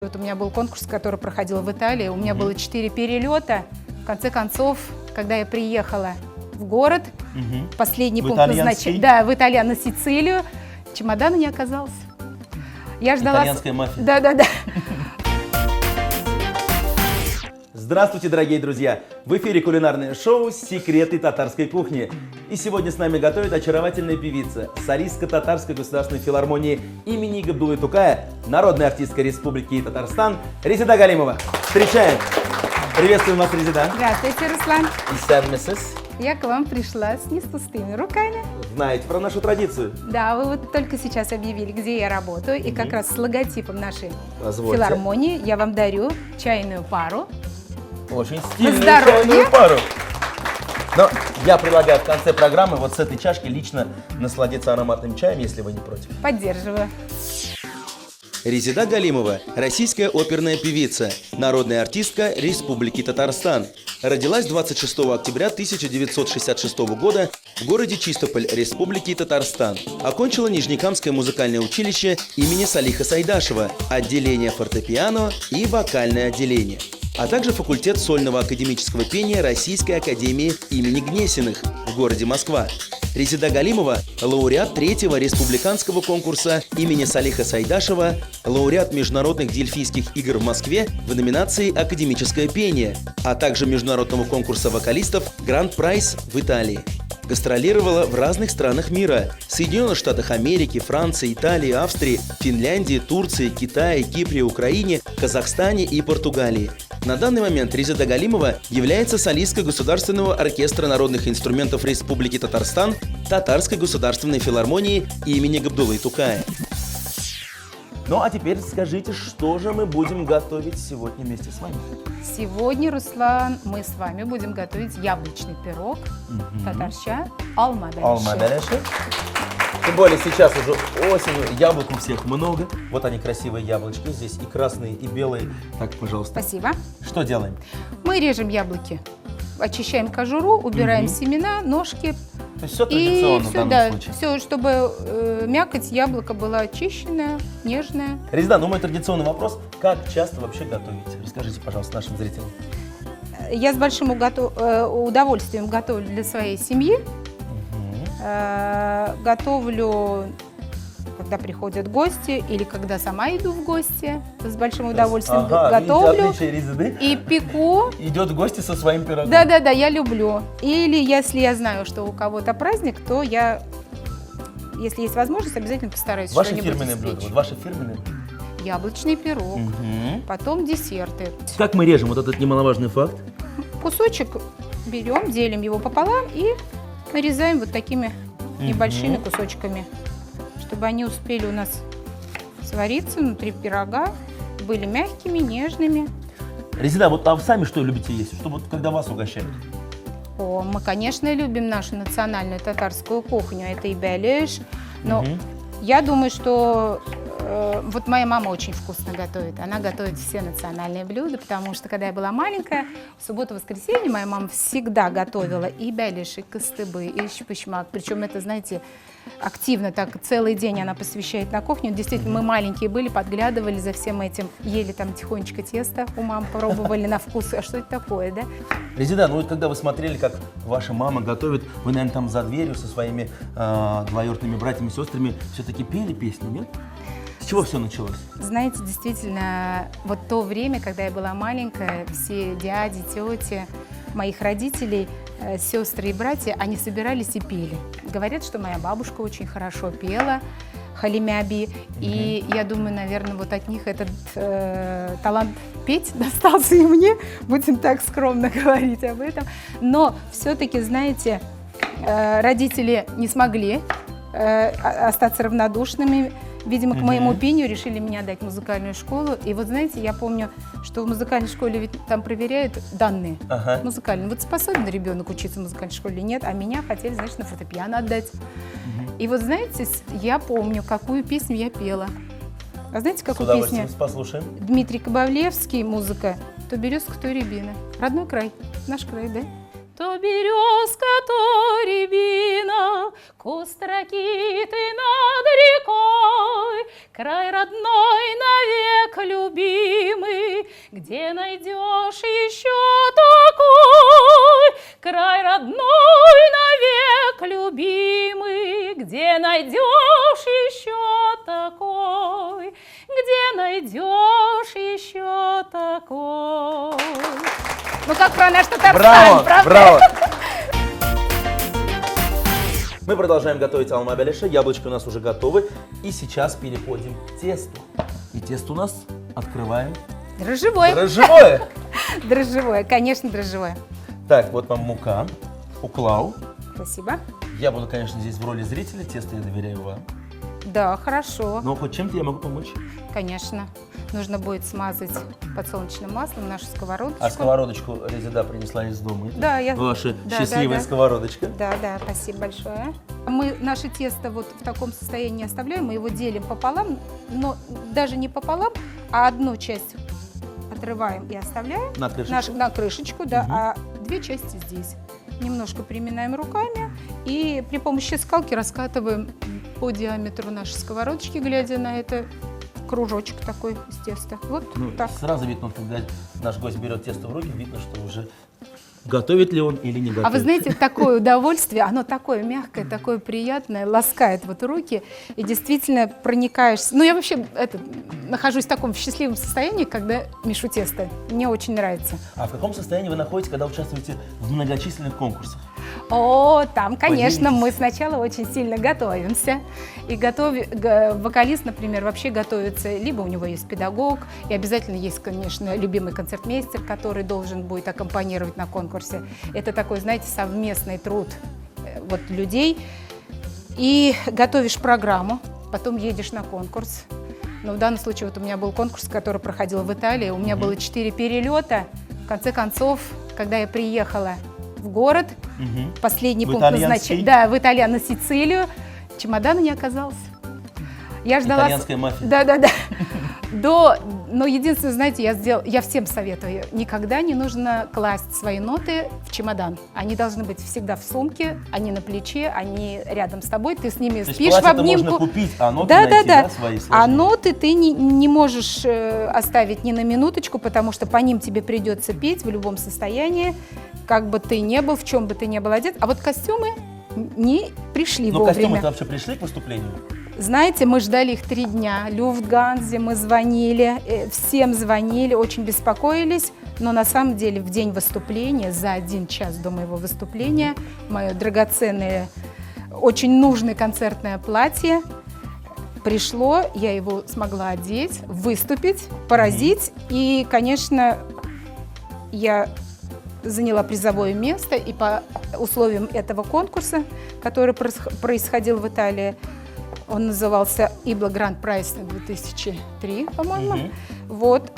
Вот у меня был конкурс, который проходил в Италии. У меня было 4 перелета. В конце концов, когда я приехала в город, последний пункт назначения, да, в Италию, на Сицилию, чемодана не оказалось. Я ждала... Итальянская мафия. Да. Здравствуйте, дорогие друзья! В эфире кулинарное шоу «Секреты татарской кухни». И сегодня с нами готовит очаровательная певица, солистка Татарской государственной филармонии имени Габдуллы Тукая, народная артистка Республики Татарстан Резеда Галимова. Встречаем! Приветствуем вас, Резеда. Здравствуйте, Руслан. И сам миссис. Я к вам пришла с не с пустыми руками. Знаете про нашу традицию? Да, вы вот только сейчас объявили, где я работаю. И как раз с логотипом нашей Позвольте. филармонии я вам дарю чайную пару. Очень стильную здоровье. чайную пару. Но я предлагаю в конце программы вот с этой чашки лично насладиться ароматным чаем, если вы не против. Поддерживаю. Резеда Галимова – российская оперная певица, народная артистка Республики Татарстан. Родилась 26 октября 1966 года в городе Чистополь, Республики Татарстан. Окончила Нижнекамское музыкальное училище имени Салиха Сайдашева, отделение фортепиано и вокальное отделение, а также факультет сольного академического пения Российской академии имени Гнесиных в городе Москва. Резеда Галимова – лауреат 3-го республиканского конкурса имени Салиха Сайдашева, лауреат международных дельфийских игр в Москве в номинации «Академическое пение», а также международного конкурса вокалистов «Гранд Прайс» в Италии. Гастролировала в разных странах мира – Соединенных Штатах Америки, Франции, Италии, Австрии, Финляндии, Турции, Китае, Кипре, Украине, Казахстане и Португалии. На данный момент Резеда Галимова является солисткой Государственного оркестра народных инструментов Республики Татарстан Татарской государственной филармонии имени Габдуллы Тукая. Ну а теперь скажите, что же мы будем готовить сегодня вместе с вами? Сегодня, Руслан, мы с вами будем готовить яблочный пирог татарча алма-белеши. Алма-белеши. Тем более сейчас уже осенью, яблок у всех много. Вот они, красивые яблочки. Здесь и красные, и белые. Так, пожалуйста. Спасибо. Что делаем? Мы режем яблоки, очищаем кожуру, убираем семена, ножки. То есть все традиционно в данном случае. Все, чтобы мякоть яблока была очищенная, нежная. Резеда, ну мой традиционный вопрос. Как часто вообще готовите? Расскажите, пожалуйста, нашим зрителям. Я с большим удовольствием готовлю для своей семьи. Готовлю, когда приходят гости или когда сама иду в гости. С большим удовольствием готовлю. Отличие Резеды. И пеку. Идет в гости со своим пирогом. Да, я люблю. Или если я знаю, что у кого-то праздник, то я, если есть возможность, обязательно постараюсь Ваше что-нибудь фирменное испечь. блюдо. Вот ваше фирменное блюдо. Яблочный пирог, потом десерты. Как мы режем вот этот немаловажный факт? Кусочек берем, делим его пополам и нарезаем вот такими небольшими кусочками, чтобы они успели у нас свариться внутри пирога, были мягкими, нежными. Резеда, вот а вы сами что любите есть? Что вот когда вас угощают? Мы, конечно, любим нашу национальную татарскую кухню, это и бялеш, но я думаю, что вот моя мама очень вкусно готовит. Она готовит все национальные блюда, потому что, когда я была маленькая, в субботу-воскресенье моя мама всегда готовила и бялиш, и кыстыбы, и шпышмак. Причем это, знаете, активно так целый день она посвящает на кухню. Действительно, мы маленькие были, подглядывали за всем этим, ели там тихонечко тесто у мам, пробовали на вкус. А что это такое, да? Резеда, ну вот когда вы смотрели, как ваша мама готовит, вы, наверное, там за дверью со своими двоюродными братьями и сестрами все-таки пели песни, нет? С чего все началось? Знаете, действительно, вот то время, когда я была маленькая, все дяди, тети, моих родителей, сестры и братья, они собирались и пели. Говорят, что моя бабушка очень хорошо пела, халимяби, и я думаю, наверное, вот от них этот талант петь достался и мне, будем так скромно говорить об этом. Но все-таки, знаете, родители не смогли остаться равнодушными. Видимо, к моему пению решили меня дать в музыкальную школу. И вот, знаете, я помню, что в музыкальной школе ведь там проверяют данные музыкальные. Вот способен ребенок учиться в музыкальной школе или нет, а меня хотели, значит, на фортепиано отдать. И вот, знаете, я помню, какую песню я пела. А знаете, какую песню? Послушаем. Дмитрий Кабавлевский, музыка «То березка, то рябина». Родной край, наш край, да? То березка, то рябина, куст ракиты над рекой, край родной, навек любимый, где найдешь еще такой? Край родной, навек любимый, где найдешь еще такой? Где найдешь еще такой? Ну как про наш Татарстан, Браво, правда? браво! Мы продолжаем готовить алма-беляши, яблочки у нас уже готовы. И сейчас переходим к тесту. И тесто у нас открываем. Дрожжевое. Дрожжевое! Дрожжевое, конечно, дрожжевое. Так, вот вам мука, уклау. Спасибо. Я буду, конечно, здесь в роли зрителя, тесто я доверяю вам. Да, хорошо. Но хоть чем-то я могу помочь. Конечно. Нужно будет смазать подсолнечным маслом нашу сковородочку. А сковородочку Резеда принесла из дома. Да, я... Ваша Да, счастливая да. сковородочка. Да, да, спасибо большое. Мы наше тесто вот в таком состоянии оставляем, мы его делим пополам, но даже не пополам, а одну часть отрываем и оставляем На крышечку. на крышечку, да, Мгм. а две части здесь. Немножко приминаем руками и при помощи скалки раскатываем по диаметру нашей сковородочки, глядя на это, кружочек такой из теста. Вот Ну, так. сразу видно, когда наш гость берет тесто в руки, видно, что уже готовит ли он или не готовит. А вы знаете, такое удовольствие, оно такое мягкое, такое приятное, ласкает вот руки, и действительно проникаешься. Ну, я вообще нахожусь в таком счастливом состоянии, когда мешу тесто. Мне очень нравится. А в каком состоянии вы находитесь, когда участвуете в многочисленных конкурсах? О, там, конечно, Поделитесь. мы сначала очень сильно готовимся. И вокалист, например, вообще готовится, либо у него есть педагог, и обязательно есть, конечно, любимый концертмейстер, который должен будет аккомпанировать на конкурсе. Это такой, знаете, совместный труд вот людей. И готовишь программу, потом едешь на конкурс. Но в данном случае вот у меня был конкурс, который проходил в Италии. У меня было 4 перелета. В конце концов, когда я приехала в город, последний В пункт итальянский? назначения. Да, в Италию, на Сицилию. Чемодана не оказалось. Я ждала... Итальянская мафия. Да. Но единственное, знаете, я всем советую, никогда не нужно класть свои ноты в чемодан. Они должны быть всегда в сумке, они на плече, они рядом с тобой, ты с ними То есть спишь в платье-то обнимку. можно купить, а ноты найти, да, свои А сложные? ноты ты не можешь оставить ни на минуточку, потому что по ним тебе придется петь в любом состоянии, как бы ты ни был, в чем бы ты ни был одет. А вот костюмы не пришли Но вовремя. костюмы-то вообще пришли к выступлению? Знаете, мы ждали их 3 дня. Люфтганзе мы звонили, всем звонили, очень беспокоились. Но на самом деле в день выступления, за 1 час до моего выступления, мое драгоценное, очень нужное концертное платье пришло. Я его смогла одеть, выступить, поразить. И, конечно, я заняла призовое место. И по условиям этого конкурса, который происходил в Италии, он назывался Ibla Grand Prize 2003, по-моему. Вот.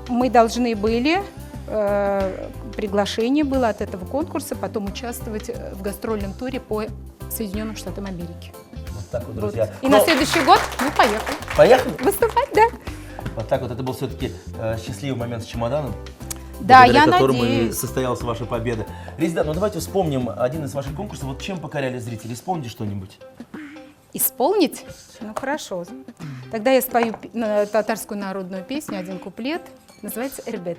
Мы должны были, приглашение было от этого конкурса, потом участвовать в гастрольном туре по Соединенным Штатам Америки. Вот так вот, Вот. друзья. И Но на следующий год мы поехали Поехали? выступать, да. Вот так вот, это был все-таки счастливый момент с чемоданом. Да, благодаря я которому и надеюсь. состоялась ваша победа. Резеда, ну давайте вспомним один из ваших конкурсов. Вот чем покоряли зрители? Вспомните что-нибудь. Исполнить? Ну, хорошо. Тогда я спою татарскую народную песню, 1 куплет. Называется «Эрбет».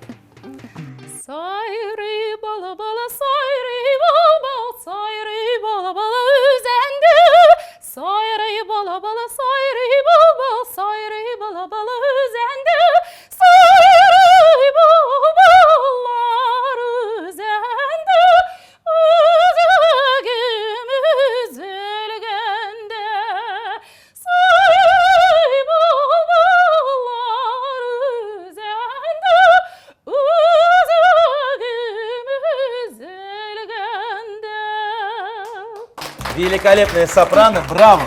Сайры бала-бала, сайры бал-бал, сайры бала-бала үзенді. Сайры бала-бала, сайры бал-бал, сайры бала-бала үзенді. Сайры бал-баллар үзенді. Үзегім үзілгенде. Сайры бал-баллар үзенді. Великолепная сопрано, браво!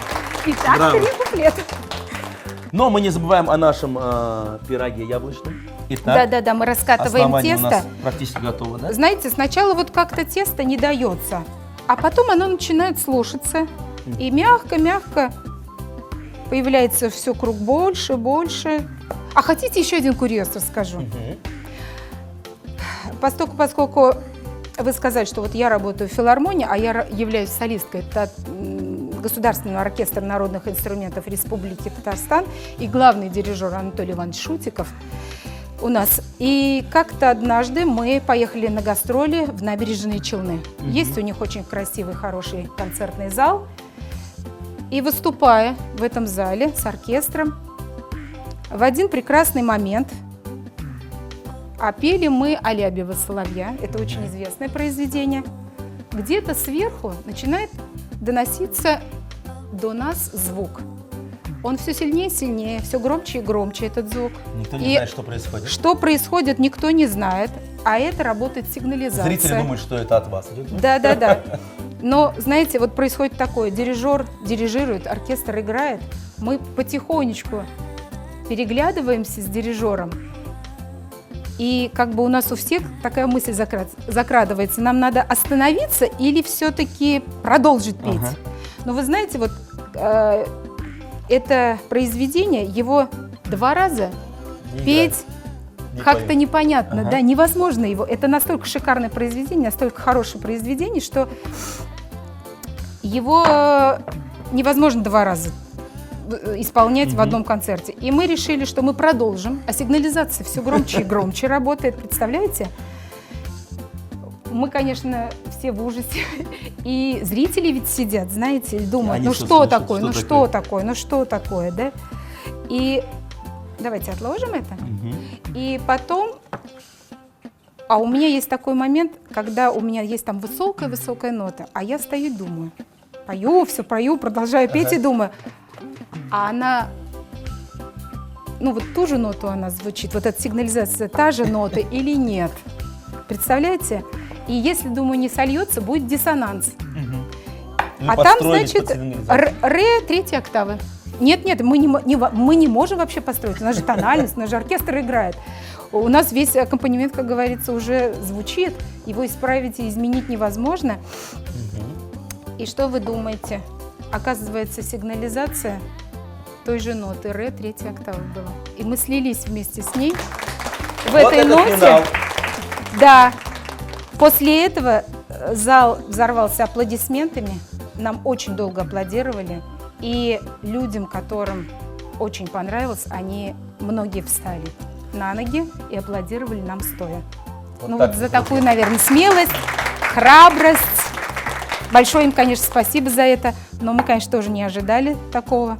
Итак, Браво. 3 куплета. Но мы не забываем о нашем пироге яблочном. Итак, Да, мы раскатываем основание у нас тесто. практически готово, да? Знаете, сначала вот как-то тесто не дается, а потом оно начинает слушаться. И мягко-мягко появляется все круг больше. А хотите еще один курьез расскажу? Поскольку вы сказали, что вот я работаю в филармонии, а я являюсь солисткой Государственного оркестра народных инструментов Республики Татарстан и главный дирижер Анатолий Иванович Шутиков у нас. И как-то однажды мы поехали на гастроли в Набережные Челны. Есть у них очень красивый, хороший концертный зал. И выступая в этом зале с оркестром, в один прекрасный момент, а пели мы «Алябьева соловья», это очень известное произведение, где-то сверху начинает доноситься до нас звук. Он все сильнее и сильнее, все громче и громче этот звук. Никто не знает, что происходит. Что происходит, никто не знает, а это работает сигнализация. Зрители думают, что это от вас идет. Да. Но, знаете, вот происходит такое, дирижер дирижирует, оркестр играет, мы потихонечку переглядываемся с дирижером, и как бы у нас у всех такая мысль закрадывается, нам надо остановиться или все-таки продолжить петь. Но вы знаете, вот это произведение, его 2 раза петь как-то непонятно, да, невозможно его. Это настолько шикарное произведение, настолько хорошее произведение, что его невозможно 2 раза исполнять в одном концерте. И мы решили, что мы продолжим, а сигнализация все громче и громче работает, представляете? Мы, конечно, все в ужасе. И зрители ведь сидят, знаете, думают, ну что такое, ну что такое, ну что такое, да? И давайте отложим это. И потом, а у меня есть такой момент, когда у меня есть там высокая нота, а я стою и думаю, пою, продолжаю петь и думаю, а она, ну вот ту же ноту она звучит, вот эта сигнализация, та же нота или нет? Представляете? И если, думаю, не сольется, будет диссонанс. А там, значит, ре 3 октавы. Нет, мы не можем вообще построить. У нас же тональность, у нас же оркестр играет. У нас весь аккомпанемент, как говорится, уже звучит. Его исправить и изменить невозможно. И что вы думаете? Оказывается, сигнализация той же ноты ре 3 октавы была. И мы слились вместе с ней в этой ноте. Финал. Да. После этого зал взорвался аплодисментами. Нам очень долго аплодировали. И людям, которым очень понравилось, многие встали на ноги и аплодировали нам стоя. Вот за такую, наверное, смелость, храбрость. Большое им, конечно, спасибо за это. Но мы, конечно, тоже не ожидали такого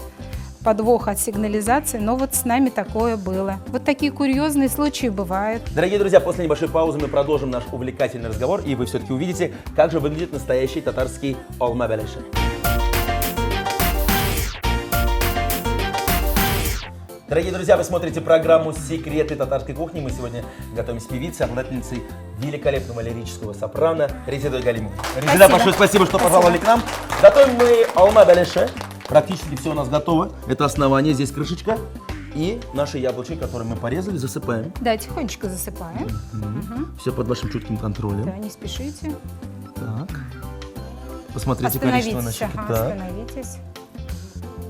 подвоха от сигнализации. Но вот с нами такое было. Вот такие курьезные случаи бывают. Дорогие друзья, после небольшой паузы мы продолжим наш увлекательный разговор. И вы все-таки увидите, как же выглядит настоящий татарский олма белеши. Дорогие друзья, вы смотрите программу «Секреты татарской кухни». Мы сегодня готовим с певицей, обладательницей великолепного лирического сопрано Резидой Галимовой. Резида, большое спасибо, что пожаловали к нам. Готовим мы олма белеши. Практически все у нас готово. Это основание, здесь крышечка. И наши яблочки, которые мы порезали, засыпаем. Да, тихонечко засыпаем. Все под вашим чутким контролем. Да, не спешите. Так. Посмотрите количество наших. Остановитесь.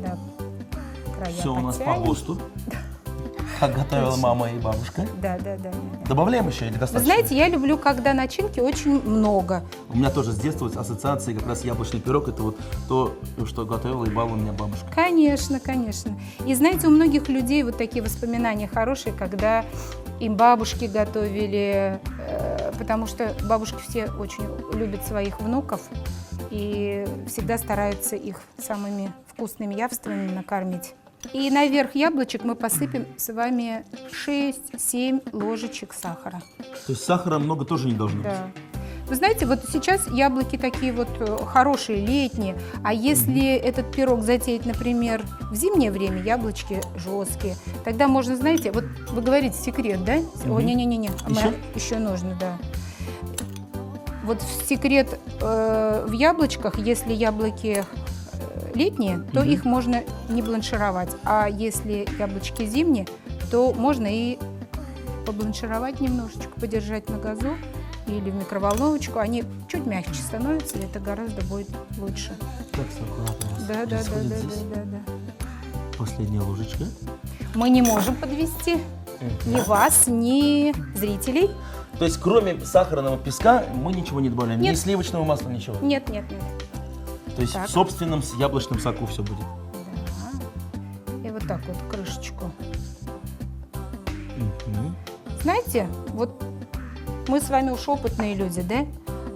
Да. Все у нас по ГОСТу, как готовила мама и бабушка. Да. Добавляем еще или достаточно? Вы знаете, я люблю, когда начинки очень много. У меня тоже с детства ассоциации как раз яблочный пирог. Это вот то, что готовила и баловала меня бабушка. Конечно. И знаете, у многих людей вот такие воспоминания хорошие, когда им бабушки готовили, потому что бабушки все очень любят своих внуков и всегда стараются их самыми вкусными явствами накормить. И наверх яблочек мы посыпем с вами 6-7 ложечек сахара. То есть сахара много тоже не должно быть? Да. Вы знаете, вот сейчас яблоки такие вот хорошие, летние, а если этот пирог затеять, например, в зимнее время, яблочки жесткие, тогда можно, знаете, вот вы говорите секрет, да? О, не-не-не, еще нужно, да. Вот секрет в яблочках, если яблоки летние, то их можно не бланшировать, а если яблочки зимние, то можно и побланшировать немножечко, подержать на газу или в микроволновочку, они чуть мягче становятся, и это гораздо будет лучше. Так, аккуратно. Да. Последняя ложечка. Мы не можем подвести ни вас, ни зрителей. То есть кроме сахарного песка мы ничего не добавляем? Нет. Ни сливочного масла, ничего? Нет, нет, нет. То есть Так. в собственном яблочном соку все будет? Да. И вот так вот крышечку. Мгм. Знаете, вот мы с вами уж опытные люди, да?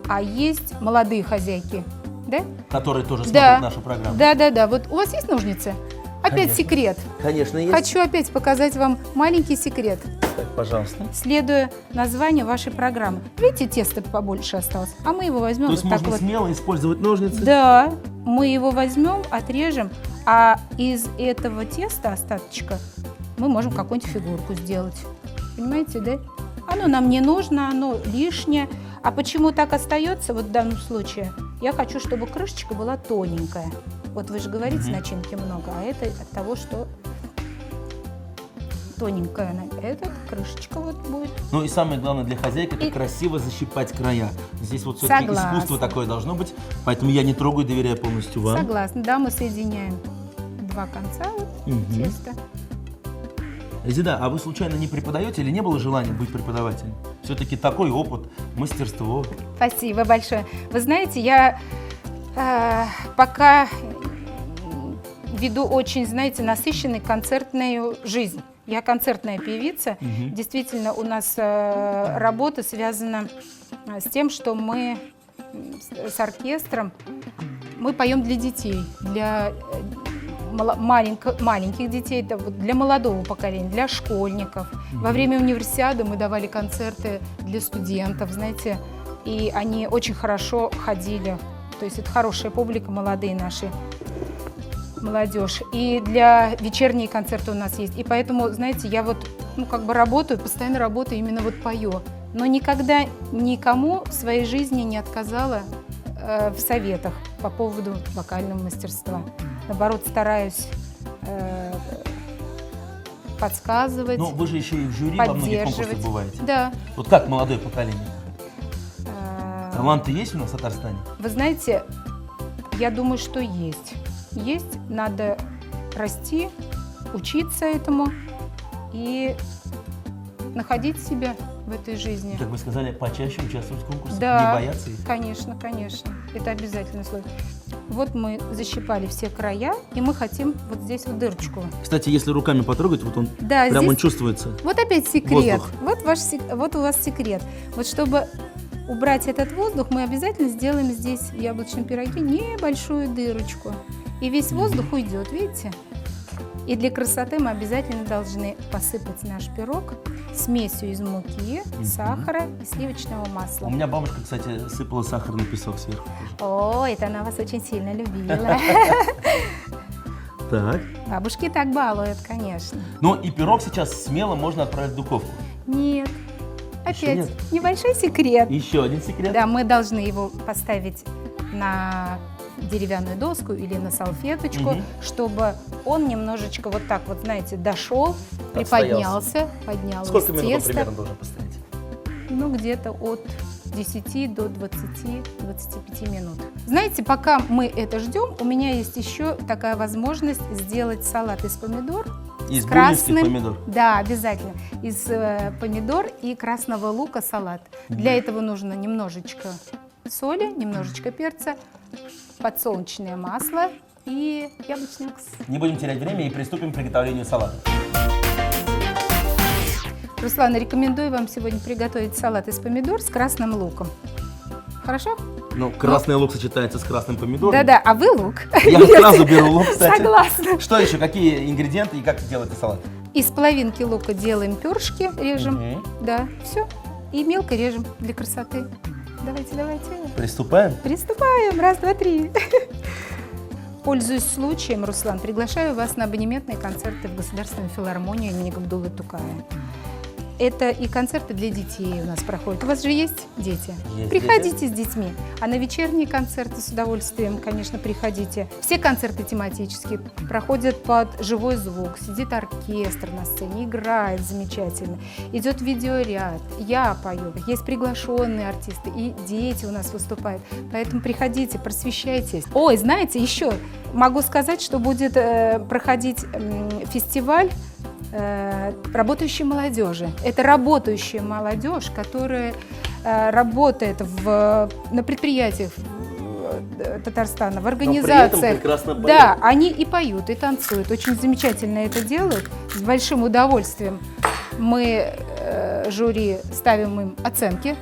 А есть молодые хозяйки, да? Которые тоже Да. смотрят нашу программу? Да. Вот у вас есть ножницы? Опять Конечно. секрет. Конечно, есть. Хочу опять показать вам маленький секрет, Так, пожалуйста. следуя названию вашей программы. Видите, тесто побольше осталось, а мы его возьмем То есть вот так можно вот. смело использовать ножницы? Да, мы его возьмем, отрежем, а из этого теста остаточка мы можем какую-нибудь фигурку сделать. Понимаете, да? Оно нам не нужно, оно лишнее. А почему так остается вот в данном случае? Я хочу, чтобы крышечка была тоненькая. Вот вы же говорите, начинки много, а это от того, что тоненькая она. Эта крышечка вот будет. Ну и самое главное для хозяйки — это И- красиво защипать края. Здесь вот все-таки Согласна. искусство такое должно быть, поэтому я не трогаю, доверяю полностью вам. Согласна. Да, мы соединяем два конца вот, Мгм. теста. Резида, а вы случайно не преподаете или не было желания быть преподавателем? Все-таки такой опыт, мастерство. Спасибо большое. Вы знаете, я пока веду очень, знаете, насыщенную концертную жизнь. Я концертная певица. Действительно, у нас работа связана с тем, что мы с оркестром, мы поем для детей, для маленьких детей, это вот для молодого поколения, для школьников. Во время универсиады мы давали концерты для студентов, знаете, и они очень хорошо ходили. То есть это хорошая публика, молодые наши, молодежь. И для вечерние концерты у нас есть. И поэтому, знаете, я вот, работаю, постоянно работаю, именно вот пою. Но никогда никому в своей жизни не отказала в советах по поводу вокального мастерства. Наоборот, стараюсь подсказывать, Но вы же еще и в жюри во многих конкурсах поддерживать. бываете. Да. Вот как молодое поколение? Э, Таланты есть у нас в Татарстане? Вы знаете, я думаю, что есть. Есть, надо расти, учиться этому и находить себя в этой жизни. Как вы сказали, почаще участвовать в конкурсах, Да, не бояться их. конечно, конечно. Это обязательно условие. Вот мы защипали все края, и мы хотим вот здесь вот дырочку. Кстати, если руками потрогать, вот он Да, прям здесь он чувствуется. вот опять секрет. Воздух. Вот у вас секрет. Вот чтобы убрать этот воздух, мы обязательно сделаем здесь в яблочном пироге небольшую дырочку. И весь воздух уйдет, видите? И для красоты мы обязательно должны посыпать наш пирог смесью из муки, сахара и сливочного масла. У меня бабушка, кстати, сыпала сахарный песок сверху тоже. О, это она вас очень сильно любила. Так. Бабушки так балуют, конечно. Ну и пирог сейчас смело можно отправить в духовку. Нет. Еще Опять нет? небольшой секрет. Еще один секрет. Да, мы должны его поставить на деревянную доску или на салфеточку, чтобы он немножечко вот так вот, знаете, дошел, приподнялся, поднялось Сколько минут он тесто. примерно должен постоять? Ну, где-то от 10 до 20-25 минут. Знаете, пока мы это ждем, у меня есть еще такая возможность сделать салат из помидор. Из с бунинских красным, помидор. Да, обязательно. Из помидор и красного лука салат. Для этого нужно немножечко соли, немножечко перца, подсолнечное масло и яблочный уксус. Не будем терять время и приступим к приготовлению салата. Руслан, рекомендую вам сегодня приготовить салат из помидор с красным луком. Хорошо? Ну, красный лук сочетается с красным помидором. Да-да, а вы лук? Я сразу беру лук, кстати. Согласна. Что еще? Какие ингредиенты и как делается салат? Из половинки лука делаем перышки, режем. Мгм. Да, все. И мелко режем для красоты. Давайте. Приступаем? Приступаем. Раз, два, три. Пользуясь случаем, Руслан, приглашаю вас на абонементные концерты в Государственную филармонию имени Габдуллы Тукая. Это и концерты для детей у нас проходят. У вас же есть дети? Есть Приходите с детьми. А на вечерние концерты с удовольствием, конечно, приходите. Все концерты тематические проходят под живой звук. Сидит оркестр на сцене, играет замечательно. Идет видеоряд. Я пою. Есть приглашенные артисты. И дети у нас выступают. Поэтому приходите, просвещайтесь. Ой, знаете, еще могу сказать, что будет проходить фестиваль работающей молодежи. Это работающая молодежь, которая работает на предприятиях Татарстана, в организациях. Прекрасно поют. Да, они и поют, и танцуют. Очень замечательно это делают, с большим удовольствием. Мы, жюри, ставим им оценки.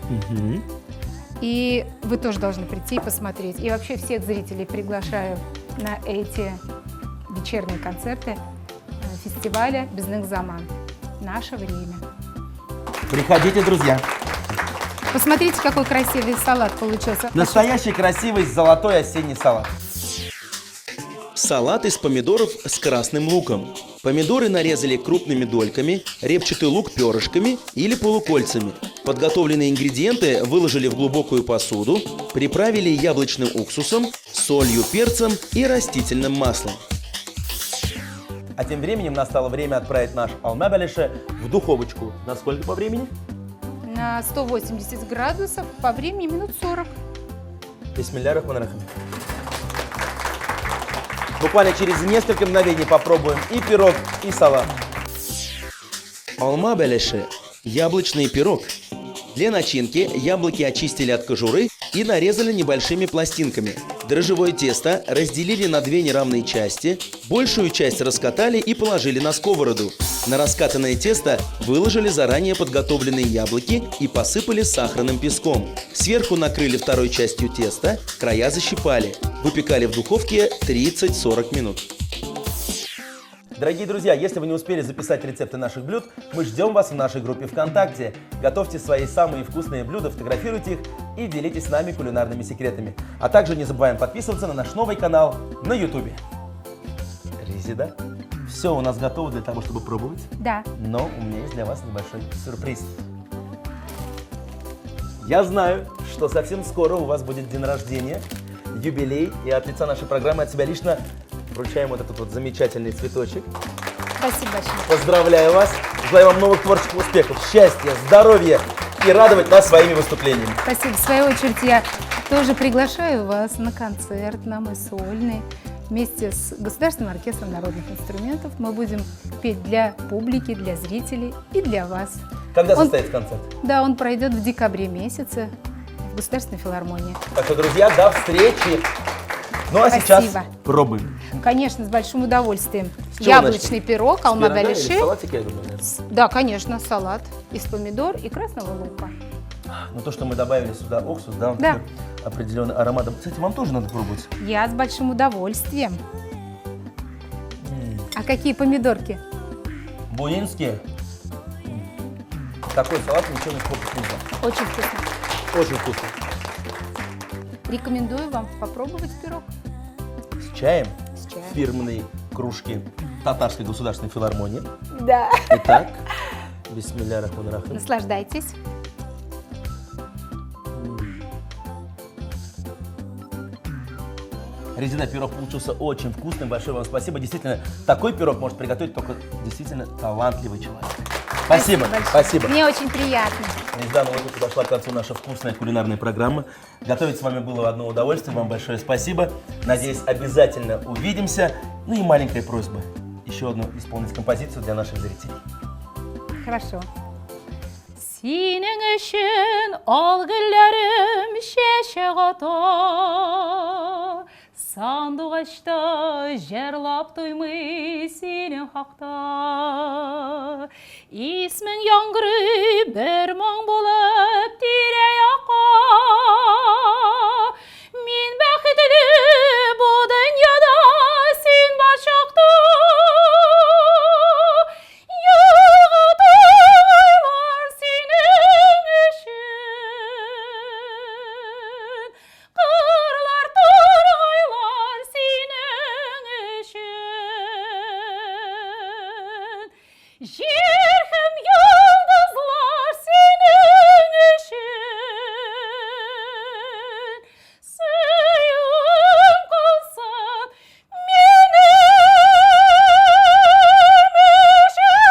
И вы тоже должны прийти и посмотреть. И вообще всех зрителей приглашаю на эти вечерние концерты фестиваля «Безных Заман». Наше время. Приходите, друзья. Посмотрите, какой красивый салат получился. Настоящий красивый золотой осенний салат. Салат из помидоров с красным луком. Помидоры нарезали крупными дольками, репчатый лук перышками или полукольцами. Подготовленные ингредиенты выложили в глубокую посуду, приправили яблочным уксусом, солью, перцем и растительным маслом. А тем временем настало время отправить наш алма бәлеше в духовочку. На сколько по времени? На 180 градусов по времени минут 40. Бисмилля рахман рахим. Буквально через несколько мгновений попробуем и пирог, и салат. Алма бәлеше – яблочный пирог. Для начинки яблоки очистили от кожуры и нарезали небольшими пластинками. Дрожжевое тесто разделили на две неравные части, большую часть раскатали и положили на сковороду. На раскатанное тесто выложили заранее подготовленные яблоки и посыпали сахарным песком. Сверху накрыли второй частью теста, края защипали. Выпекали в духовке 30-40 минут. Дорогие друзья, если вы не успели записать рецепты наших блюд, мы ждем вас в нашей группе ВКонтакте. Готовьте свои самые вкусные блюда, фотографируйте их и делитесь с нами кулинарными секретами. А также не забываем подписываться на наш новый канал на YouTube. Резида, все у нас готово для того, чтобы пробовать. Да. Но у меня есть для вас небольшой сюрприз. Я знаю, что совсем скоро у вас будет день рождения, юбилей, и от лица нашей программы от себя лично вручаем вот этот вот замечательный цветочек. Спасибо большое. Поздравляю вас, желаю вам новых творческих успехов, счастья, здоровья и радовать нас своими выступлениями. Спасибо. В свою очередь я тоже приглашаю вас на концерт, на мой сольный. Вместе с Государственным оркестром народных инструментов мы будем петь для публики, для зрителей и для вас. Когда состоится концерт? Да, он пройдет в декабре месяце в Государственной филармонии. Так что, друзья, до встречи. Ну а Спасибо. сейчас пробуем. Конечно, с большим удовольствием. чего Яблочный пирог, С пирога или алма-бәлеше. салатик, я думаю, наверное. Да, конечно, салат из помидор и красного лука. Но то, что мы добавили сюда уксус, да, он Да. такой определенный аромат. Кстати, вам тоже надо пробовать. Я с большим удовольствием. А какие помидорки? Буинские. Такой салат ничего не попробовать нельзя. Очень вкусно. Очень вкусно. Рекомендую вам попробовать пирог С чаем. с чаем. Фирменные кружки Татарской государственной филармонии. Да. Итак, бисмилля рахман рахим. Наслаждайтесь. Резида, пирог получился очень вкусным. Большое вам спасибо. Действительно, такой пирог может приготовить только действительно талантливый человек. Спасибо. большое. Спасибо. Мне очень приятно. Резида, ну вот подошла к концу наша вкусная кулинарная программа. Готовить с вами было одно удовольствие. Вам большое спасибо. Надеюсь, обязательно увидимся. Ну и маленькая просьба. Еще одну исполнить композицию для наших зрителей. Хорошо. Синең өчен алгыларым чәчәк ата, сандугачта җырлап туймый синең хакта. Исмең яңгырый бер моң булып тирә-якка. Мин бәхетле бу дөньяда син бар чакта. Жер һәм йолдызлар синең өчен, сөюең калсын минем өчен.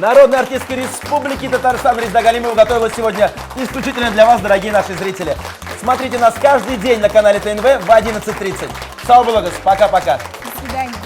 Народная артистка Республики Татарстан Резида Галимова готовила сегодня исключительно для вас, дорогие наши зрители. Смотрите нас каждый день на канале ТНВ в 11:30. Сау булыгыз. Пока-пока. свидания.